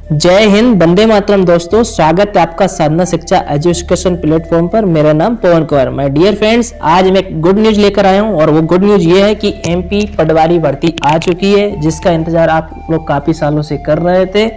जय हिंद, वंदे मातरम। दोस्तों, स्वागत है आपका साधना शिक्षा एजुकेशन प्लेटफॉर्म पर। मेरा नाम पवन कुमार। माय डियर फ्रेंड्स, आज मैं एक गुड न्यूज लेकर आया हूं और वो गुड न्यूज ये है कि एमपी पटवारी भर्ती आ चुकी है, जिसका इंतजार आप लोग काफी सालों से कर रहे थे।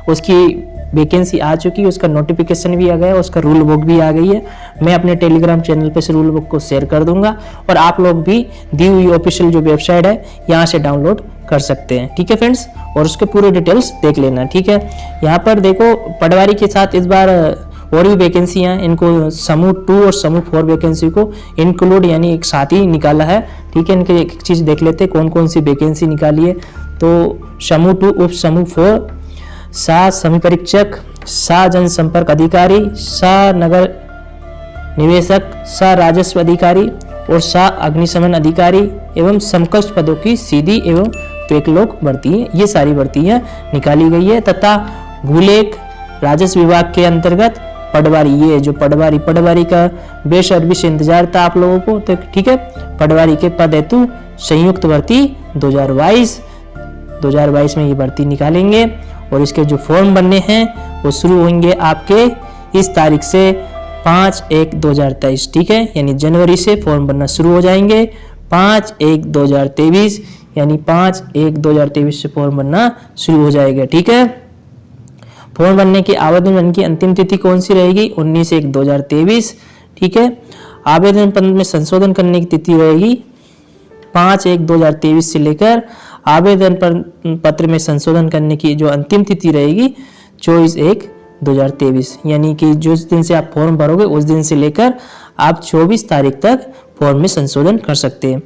उसकी वैकेंसी आ चुकी है, उसका नोटिफिकेशन भी आ गया, उसका रूल बुक भी आ गई है। मैं अपने टेलीग्राम चैनल पे से रूल बुक को शेयर कर दूंगा और आप लोग भी दी हुई ऑफिशियल जो वेबसाइट है यहाँ से डाउनलोड कर सकते हैं। ठीक है फ्रेंड्स, और उसके पूरे डिटेल्स देख लेना। ठीक है, यहाँ पर देखो पटवारी के साथ इस बार और भी वैकेंसियाँ, इनको समूह 2 और समूह 4 वैकेंसी को इंक्लूड यानी एक साथ ही निकाला है। ठीक है, इनके एक चीज़ देख लेते हैं कौन कौन सी वैकेंसी निकाली है। तो समूह 2 उप समूह 4 सा समीपरीक्षक, सा जनसंपर्क अधिकारी, सा नगर निवेशक, सा राजस्व अधिकारी और सा अग्निशमन अधिकारी एवं समकक्ष पदों की सीधी एवं बैकलॉग भर्ती है। ये सारी भर्तियां निकाली गई है तथा भूलेख राजस्व विभाग के अंतर्गत पटवारी, ये जो पटवारी का बेसब्री से इंतजार था आप लोगों को। तो ठीक है, पटवारी के पद हेतु संयुक्त भर्ती 2022 में ये भर्ती निकालेंगे और इसके जो फॉर्म बनने हैं वो शुरू होंगे आपके इस तारीख से 5/1/2023। ठीक है, यानी जनवरी से फॉर्म बनना शुरू हो जाएंगे। 5/1/2023 यानी 5/1/2023 से फॉर्म बनना शुरू हो जाएगा। ठीक है, फॉर्म बनने की आवेदन की अंतिम तिथि कौन सी रहेगी? 19/1/2023। ठीक है, आवेदन पत्र में संशोधन करने की तिथि रहेगी 5/1/2023 से लेकर आवेदन पत्र में संशोधन करने की जो अंतिम तिथि रहेगी 24/1/2023, यानी कि जिस दिन से आप फॉर्म भरोगे उस दिन से लेकर आप 24 तारीख तक फॉर्म में संशोधन कर सकते हैं।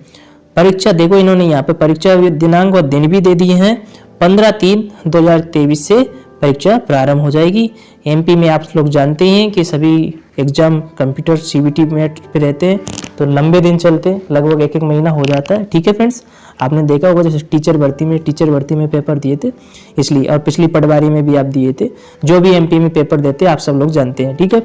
परीक्षा देखो, इन्होंने यहाँ पे परीक्षा दिनांक और दिन भी दे दिए हैं। 15/3/2023 से परीक्षा प्रारंभ हो जाएगी। एमपी में आप लोग जानते हैं कि सभी एग्जाम कंप्यूटर सीबीटी मेट पे रहते हैं, तो लंबे दिन चलते हैं, लगभग एक महीना हो जाता है। ठीक है फ्रेंड्स, आपने देखा होगा जैसे टीचर भर्ती में पेपर दिए थे इसलिए, और पिछली पटवारी में भी आप दिए थे। जो भी एमपी में पेपर देते हैं आप सब लोग जानते हैं। ठीक है,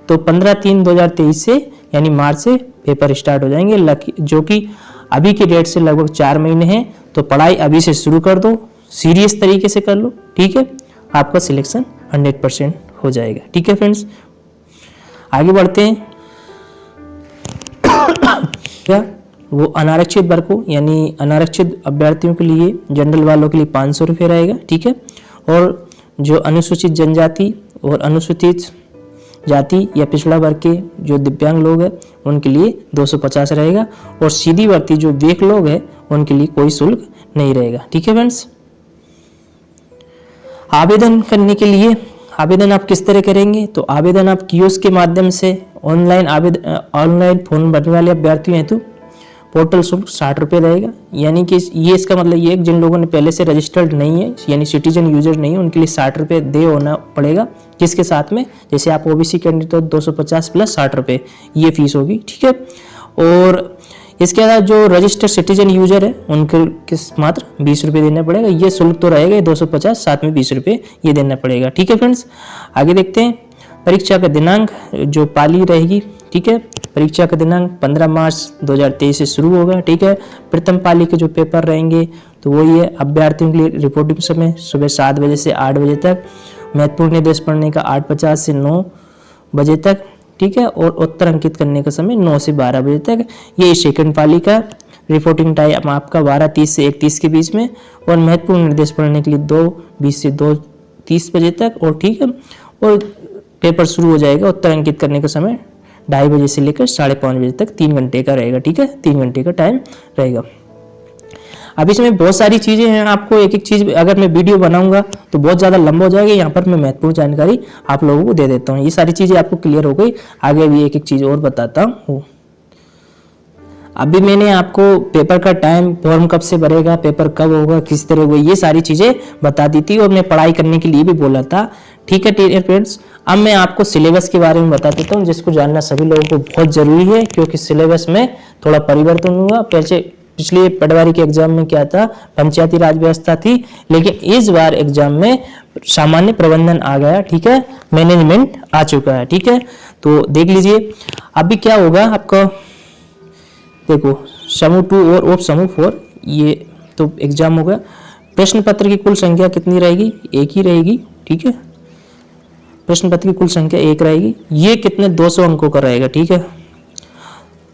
तो 15/3/2023 से यानी मार्च से पेपर स्टार्ट हो जाएंगे, जो कि अभी की डेट से लगभग 4 महीने हैं। तो पढ़ाई अभी से शुरू कर दो, सीरियस तरीके से कर लो। ठीक है, आपका सिलेक्शन 100% हो जाएगा। ठीक है फ्रेंड्स, आगे बढ़ते हैं। क्या वो अनारक्षित वर्ग को यानी अनारक्षित अभ्यर्थियों के लिए, जनरल वालों के लिए 500 रुपये रहेगा। ठीक है, और जो अनुसूचित जनजाति और अनुसूचित जाति या पिछड़ा वर्ग के जो दिव्यांग लोग हैं उनके लिए 250 रहेगा और सीधी भर्ती जो वेक लोग हैं उनके लिए कोई शुल्क नहीं रहेगा। ठीक है फ्रेंड्स, आवेदन करने के लिए आवेदन आप किस तरह करेंगे? तो आवेदन आप कियोस्क के माध्यम से ऑनलाइन फॉर्म भरने वाले अभ्यर्थियों हेतु पोर्टल शुल्क 60 रुपये रहेगा। यानी कि ये इसका मतलब ये है जिन लोगों ने पहले से रजिस्टर्ड नहीं है यानी सिटीजन यूजर नहीं है उनके लिए 60 रुपये दे होना पड़ेगा, जिसके साथ में जैसे आप ओबीसी कैंडिडेट तो 250 + 60 रुपये ये फीस होगी। ठीक है, और इसके अलावा जो रजिस्टर्ड सिटीजन यूजर है उनके मात्र 20 रुपये देना पड़ेगा। ये शुल्क तो रहेगा 250, साथ में 20 रुपये ये देना पड़ेगा। ठीक है फ्रेंड्स, आगे देखते हैं। परीक्षा का दिनांक जो पाली रहेगी, ठीक है, परीक्षा का दिनांक 15 मार्च 2023 से शुरू होगा। ठीक है, प्रथम पाली के जो पेपर रहेंगे तो वही है। अभ्यर्थियों के लिए रिपोर्टिंग समय सुबह 7 बजे से 8 बजे तक, महत्वपूर्ण निर्देश पढ़ने का 8:50 से 9 बजे तक। ठीक है, और उत्तर अंकित करने का समय 9 से 12 बजे तक। ये सेकंड पाली का रिपोर्टिंग टाइम आपका 12:30 से 1:30 के बीच में, और महत्वपूर्ण निर्देश पढ़ने के लिए 2:20 से 2:30 बजे तक। और ठीक है, और पेपर शुरू हो जाएगा उत्तर अंकित करने का समय 2:30 बजे से लेकर 5:30 बजे तक, 3 घंटे का रहेगा। ठीक है, 3 घंटे का टाइम रहेगा। अब इसमें बहुत सारी चीज़ें हैं, आपको एक एक चीज़ अगर मैं वीडियो बनाऊंगा तो बहुत ज़्यादा लंबा हो जाएगा। यहाँ पर मैं महत्वपूर्ण जानकारी आप लोगों को दे देता हूँ। ये सारी चीज़ें आपको क्लियर हो गई, आगे भी एक एक चीज़ और बताता हूँ। अभी मैंने आपको पेपर का टाइम, फॉर्म कब से भरेगा, पेपर कब होगा, किस तरह होगा, ये सारी चीज़ें बता दी थी और मैं पढ़ाई करने के लिए भी बोला था। ठीक है फ्रेंड्स, अब मैं आपको सिलेबस के बारे में बता देता हूँ, जिसको जानना सभी लोगों को बहुत ज़रूरी है, क्योंकि सिलेबस में थोड़ा परिवर्तन हुआ। पिछले पटवारी के एग्जाम में क्या था, पंचायती राज व्यवस्था थी, लेकिन इस बार एग्जाम में सामान्य प्रबंधन आ गया। ठीक है, मैनेजमेंट आ चुका है। ठीक है, तो देख लीजिए अभी क्या होगा आपका। देखो, समूह 2 और उप समूह 4 ये तो एग्जाम होगा। प्रश्न पत्र की कुल संख्या कितनी रहेगी? एक ही रहेगी। ठीक है। प्रश्न पत्र की कुल संख्या 1 रहेगी। ये कितने 200 अंकों का रहेगा, ठीक है।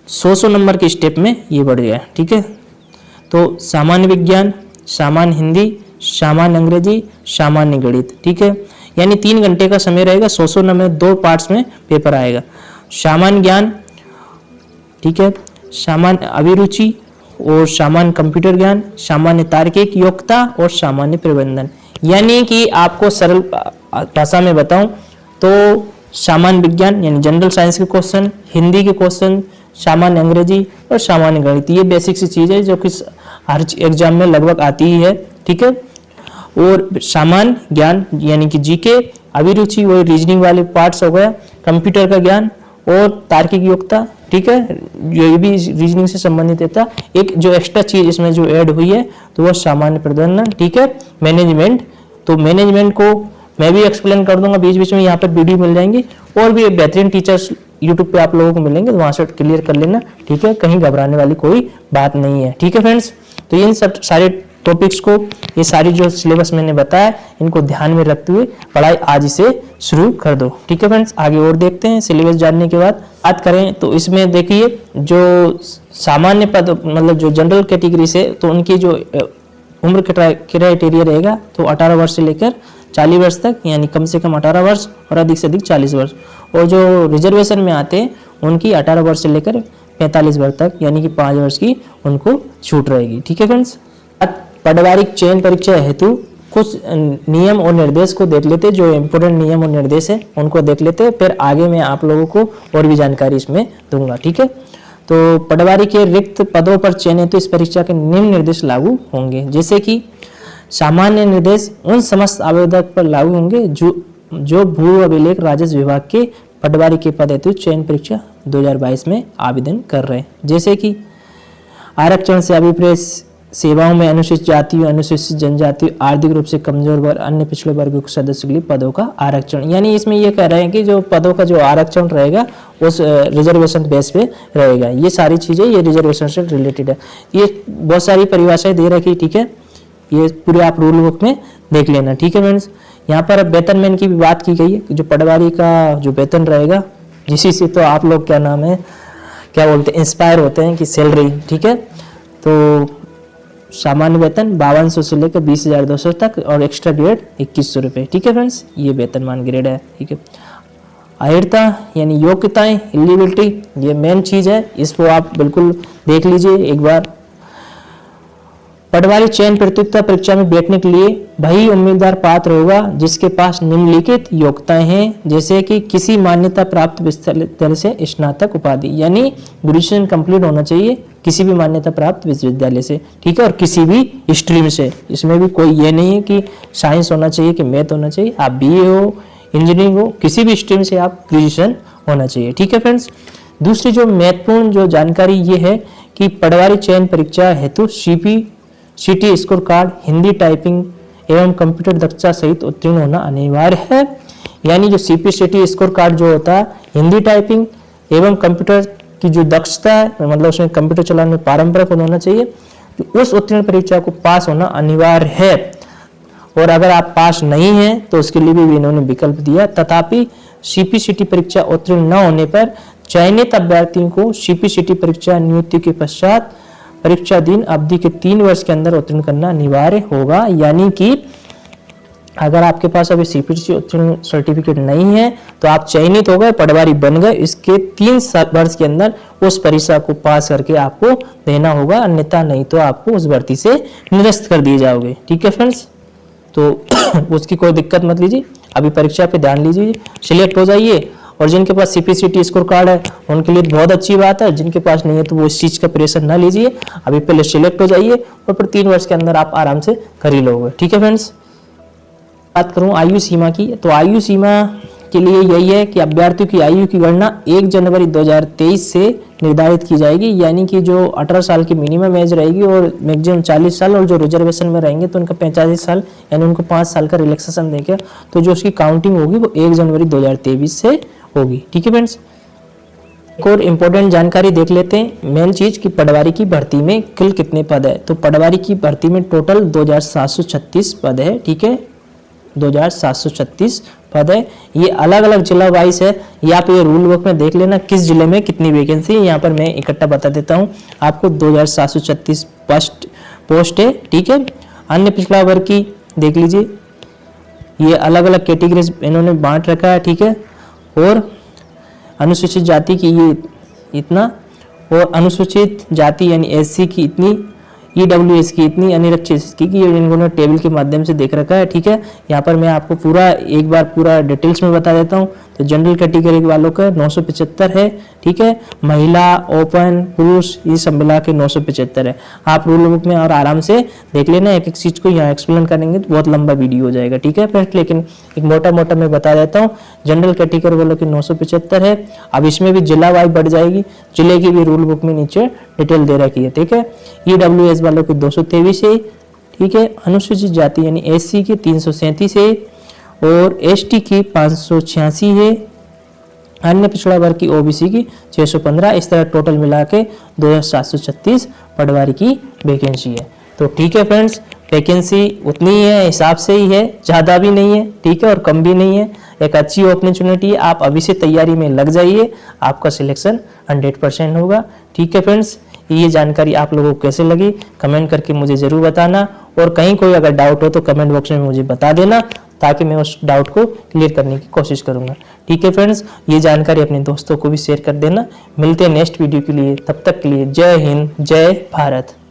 100 नंबर के स्टेप में ये बढ़ गया, ठीक है। तो सामान्य विज्ञान, सामान्य हिंदी, सामान्य अंग्रेजी, सामान्य गणित, ठीक है। यानी 3 घंटे का समय रहेगा। 100 नंबर 2 पार्ट्स में पेपर आएगा। सामान्य ज्ञान, ठीक है, सामान्य अभिरुचि और सामान्य कंप्यूटर ज्ञान, सामान्य तार्किक योग्यता और सामान्य प्रबंधन। यानी कि आपको सरल भाषा में बताऊं तो सामान्य विज्ञान यानी जनरल साइंस के क्वेश्चन, हिंदी के क्वेश्चन, सामान्य अंग्रेजी और सामान्य गणित, ये बेसिक सी चीज है जो कि हर एग्जाम में लगभग आती ही है, ठीक है। और सामान्य ज्ञान यानी कि जीके, अभिरुचि वही रीजनिंग वाले पार्ट्स हो गया, कंप्यूटर का ज्ञान और तार्किक योग्यता, ठीक है, ये भी रीजनिंग से संबंधित रहता। एक जो एक्स्ट्रा चीज इसमें जो ऐड हुई है तो वह सामान्य प्रबंधन, ठीक है, मैनेजमेंट। तो मैनेजमेंट को मैं भी एक्सप्लेन कर दूंगा बीच बीच में, यहाँ पर वीडियो मिल जाएंगे और भी बेहतरीन टीचर्स यूट्यूब पे आप लोगों को मिलेंगे, तो वहां से क्लियर कर लेना, ठीक है। कहीं घबराने वाली कोई बात नहीं है, ठीक है फ्रेंड्स। तो इन सब सारे टॉपिक्स को, ये सारी जो सिलेबस मैंने बताया, इनको ध्यान में रखते हुए पढ़ाई आज से शुरू कर दो, ठीक है फ्रेंड्स। आगे और देखते हैं। सिलेबस जानने के बाद बात करें तो इसमें देखिए जो सामान्य पद मतलब जो जनरल कैटेगरी से, तो उनकी जो उम्र क्राइटेरिया रहेगा तो 18 वर्ष से लेकर 40 वर्ष तक, यानी कम से कम 18 वर्ष और अधिक से अधिक 40 वर्ष। और जो रिजर्वेशन में आते हैं उनकी 18 वर्ष से लेकर 45 वर्ष तक, यानी कि 5 वर्ष की उनको छूट रहेगी, ठीक है फ्रेंड्स। पारिवारिक चयन परीक्षा हेतु कुछ नियम और निर्देश को देख लेते, जो इम्पोर्टेंट नियम और निर्देश है उनको देख लेते, फिर आगे मैं आप लोगों को और भी जानकारी इसमें दूंगा, ठीक है। तो पटवारी के रिक्त पदों पर चयन हेतु इस परीक्षा के निम्न निर्देश लागू होंगे, जैसे कि सामान्य निर्देश उन समस्त आवेदक पर लागू होंगे जो भू अभिलेख राजस्व विभाग के पटवारी के पद हेतु चयन परीक्षा 2022 में आवेदन कर रहे हैं, जैसे कि आरक्षण से अभिप्रेत सेवाओं में अनुसूचित जाति, अनुसूचित जनजाति, आर्थिक रूप से कमजोर वर्ग, अन्य पिछड़े वर्गों के सदस्यों के लिए पदों का आरक्षण। यानी इसमें ये कह रहे हैं कि जो पदों का जो आरक्षण रहेगा उस रिजर्वेशन बेस पे रहेगा। ये सारी चीजें ये रिजर्वेशन से रिलेटेड है। ये बहुत सारी परिभाषाएं दे रखी, ठीक है, ये पूरे आप रूल बुक में देख लेना, ठीक है फ्रेंड्स। यहाँ पर वेतन मैन की भी बात की गई है, जो पटवारी का जो वेतन रहेगा, जिसी से तो आप लोग क्या नाम है, क्या बोलते हैं, इंस्पायर होते हैं कि सैलरी, ठीक है। तो सामान्य वेतन 5200 से लेकर 20,200 तक और एक्स्ट्रा ग्रेड 2100 रुपये, ठीक है फ्रेंड्स, ये वेतनमान ग्रेड है, ठीक है। अहिर्ता यानी योग्यताएं, एलिजिबिलिटी, ये मेन चीज है, इसको आप बिल्कुल देख लीजिए एक बार। पटवारी चयन प्रतियोगिता परीक्षा में बैठने के लिए वही उम्मीदवार पात्र होगा जिसके पास निम्नलिखित योग्यताएं हैं, जैसे कि किसी मान्यता प्राप्त विश्वविद्यालय से स्नातक उपाधि, यानी ग्रेजुएशन कंप्लीट होना चाहिए किसी भी मान्यता प्राप्त विश्वविद्यालय से, ठीक है, और किसी भी स्ट्रीम से। इसमें भी कोई ये नहीं है कि साइंस होना चाहिए कि मैथ होना चाहिए, आप बीए हो, इंजीनियरिंग हो, किसी भी स्ट्रीम से आप ग्रेजुएशन होना चाहिए, ठीक है फ्रेंड्स। दूसरी जो महत्वपूर्ण जो जानकारी ये है कि पटवारी चयन परीक्षा हेतु सीटी स्कोर कार्ड, हिंदी टाइपिंग एवं कंप्यूटर दक्षता सहित उत्तीर्ण होना अनिवार्य है। यानी जो सीटी स्कोर कार्ड जो होता है, हिंदी टाइपिंग एवं कंप्यूटर की जो दक्षता है, मतलब उसमें कंप्यूटर चलाने में पारंपरिक होना चाहिए, तो उस उत्तीर्ण परीक्षा को पास होना अनिवार्य है। और अगर आप पास नहीं हैं तो उसके लिए भी इन्होंने विकल्प दिया। तथापि सीपीसीटी परीक्षा उत्तीर्ण न होने पर चयनित अभ्यर्थियों को सीपीसीटी परीक्षा नियुक्ति के पश्चात परीक्षा दिन अवधि के 3 वर्ष के अंदर उत्तीर्ण करना अनिवार्य होगा। यानी कि अगर आपके पास अभी सीपीसीटी उत्तीर्ण सर्टिफिकेट नहीं है तो आप चयनित हो गए, पटवारी बन गए, इसके 3 वर्ष के अंदर उस परीक्षा को पास करके आपको देना होगा, अन्यथा नहीं तो आपको उस भर्ती से निरस्त कर दिए जाओगे, ठीक है फ्रेंड्स। तो उसकी कोई दिक्कत मत लीजिए, अभी परीक्षा पे ध्यान लीजिए, सिलेक्ट हो जाइए। और जिनके पास सीपीसीटी स्कोर कार्ड है उनके लिए बहुत अच्छी बात है, जिनके पास नहीं है तो वो इस चीज का प्रेशर ना लीजिए, अभी पहले सिलेक्ट हो जाइए और फिर 3 वर्ष के अंदर आप आराम से कर ही लोगे, ठीक है फ्रेंड्स। बात करूं आयु सीमा की, तो आयु सीमा के लिए यही है कि अभ्यर्थियों की आयु की गणना 1 जनवरी 2023 से निर्धारित की जाएगी। यानी कि जो 18 साल की मिनिमम एज रहेगी और मैक्सिमम 40 साल, और जो रिजर्वेशन में रहेंगे तो उनका 45 साल, यानी उनको 5 साल का रिलैक्सेशन देकर, तो जो उसकी काउंटिंग होगी वो 1 जनवरी 2023 से होगी, ठीक है फ्रेंड्स। एक और इम्पोर्टेंट जानकारी देख लेते हैं, मेन चीज कि पटवारी की भर्ती में कुल कितने पद है। तो पटवारी की भर्ती में टोटल 2736 पद है, ठीक है, 2736 पद है। ये अलग अलग जिला वाइज है, ये आप ये रूल बुक में देख लेना किस जिले में कितनी वैकेंसी है। यहाँ पर मैं इकट्ठा बता देता हूँ आपको, 2736 पोस्ट है, ठीक है। अन्य पिछड़ा वर्ग की देख लीजिए, ये अलग अलग कैटेगरीज इन्होंने बांट रखा है, ठीक है। और अनुसूचित जाति की ये इतना, और अनुसूचित जाति यानी एससी की इतनी, ईडब्ल्यूएस की इतनी, अनिरक्षित की ये इन्होंने टेबल के माध्यम से देख रखा है, ठीक है। यहाँ पर मैं आपको पूरा एक बार पूरा डिटेल्स में बता देता हूँ। तो जनरल कैटेगरी वालों का 975 है, ठीक है। महिला, ओपन, पुरुष, ये सब मिला के 975 है। आप रूल बुक में और आराम से देख लेना, एक एक चीज को यहाँ एक्सप्लेन करेंगे तो बहुत लंबा वीडियो हो जाएगा, ठीक है फ्रेंड्स। लेकिन एक मोटा मोटा मैं बता देता हूँ, जनरल कैटेगरी वालों की 975 है। अब इसमें भी जिला वाइज बढ़ जाएगी, जिले की भी रूल बुक में नीचे डिटेल दे रखी है, ठीक है। ईडब्ल्यूएस वालों की 223 है, ठीक है। अनुसूचित जाति यानी एससी की 337 है, और एसटी की 586 है। अन्य पिछड़ा वर्ग की ओबीसी की 615। इस तरह टोटल मिला के 2736 पटवारी की वैकेंसी है। तो ठीक है फ्रेंड्स, वैकेंसी उतनी ही है, हिसाब से ही है, ज़्यादा भी नहीं है, ठीक है, और कम भी नहीं है। एक अच्छी अपॉर्चुनिटी है, आप अभी से तैयारी में लग जाइए, आपका सिलेक्शन 100% होगा, ठीक है फ्रेंड्स। ये जानकारी आप लोगों को कैसे लगी कमेंट करके मुझे ज़रूर बताना, और कहीं कोई अगर डाउट हो तो कमेंट बॉक्स में मुझे बता देना, ताकि मैं उस डाउट को क्लियर करने की कोशिश करूंगा, ठीक है फ्रेंड्स। ये जानकारी अपने दोस्तों को भी शेयर कर देना। मिलते हैं नेक्स्ट वीडियो के लिए, तब तक के लिए जय हिंद, जय भारत।